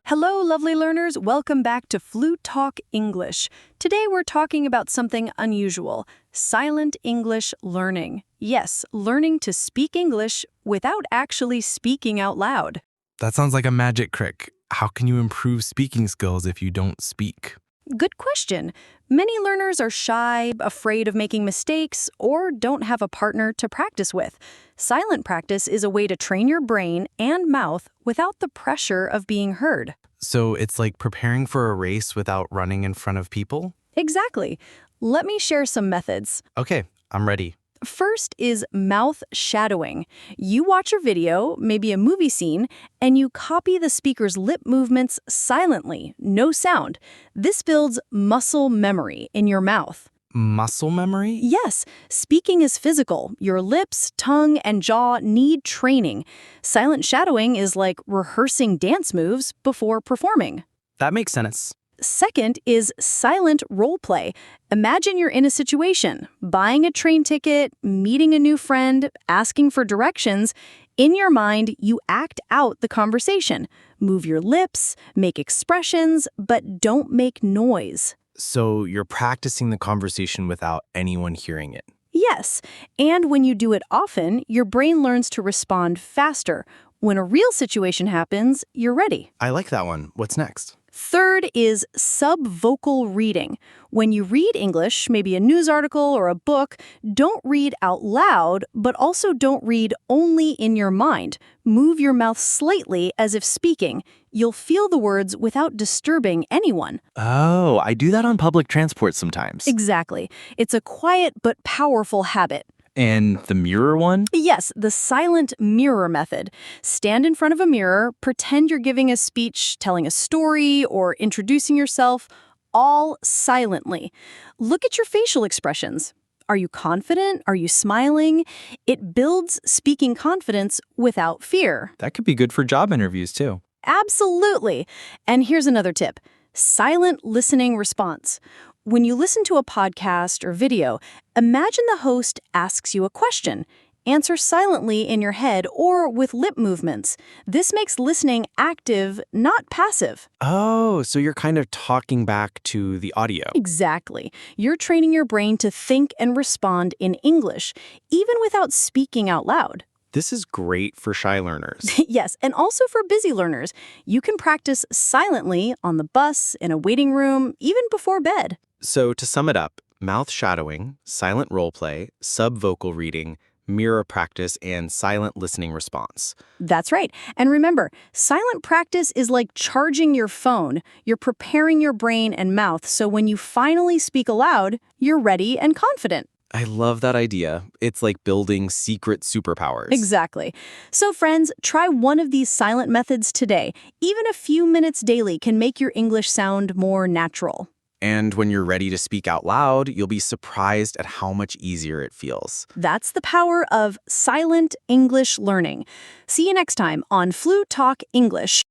Hello, lovely learners. Welcome back to Flutalk English. Today we're talking about something unusual, silent English learning. Yes, learning to speak English without actually speaking out loud. That sounds like a magic trick. How can you improve speaking skills if you don't speak? Good question. Many learners are shy, afraid of making mistakes, or don't have a partner to practice with. Silent practice is a way to train your brain and mouth without the pressure of being heard. So it's like preparing for a race without running in front of people? Exactly. Let me share some methods. Okay, I'm ready. First is mouth shadowing. You watch a video, maybe a movie scene, and you copy the speaker's lip movements silently, no sound. This builds muscle memory in your mouth. Muscle memory? Yes, speaking is physical. Your lips, tongue, and jaw need training. Silent shadowing is like rehearsing dance moves before performing. That makes sense. Second is silent roleplay. Imagine you're in a situation, buying a train ticket, meeting a new friend, asking for directions. In your mind, you act out the conversation. Move your lips, make expressions, but don't make noise. So you're practicing the conversation without anyone hearing it. Yes, and when you do it often, your brain learns to respond faster. When a real situation happens, you're ready. I like that one. What's next? Third is subvocal reading. When you read English, maybe a news article or a book, don't read out loud, but also don't read only in your mind. Move your mouth slightly as if speaking. You'll feel the words without disturbing anyone. Oh, I do that on public transport sometimes. Exactly. It's a quiet but powerful habit. And the mirror one? Yes, the silent mirror method. Stand in front of a mirror, pretend you're giving a speech, telling a story, or introducing yourself, all silently. Look at your facial expressions. Are you confident? Are you smiling? It builds speaking confidence without fear. That could be good for job interviews too. Absolutely. And here's another tip. Silent listening response. When you listen to a podcast or video, imagine the host asks you a question. Answer silently in your head or with lip movements. This makes listening active, not passive. Oh, so you're kind of talking back to the audio. Exactly. You're training your brain to think and respond in English, even without speaking out loud. This is great for shy learners. Yes, and also for busy learners. You can practice silently on the bus, in a waiting room, even before bed. So to sum it up, mouth shadowing, silent roleplay, subvocal reading, mirror practice, and silent listening response. That's right. And remember, silent practice is like charging your phone. You're preparing your brain and mouth so when you finally speak aloud, you're ready and confident. I love that idea. It's like building secret superpowers. Exactly. So friends, try one of these silent methods today. Even a few minutes daily can make your English sound more natural. And when you're ready to speak out loud, you'll be surprised at how much easier it feels. That's the power of silent English learning. See you next time on Flutalk English.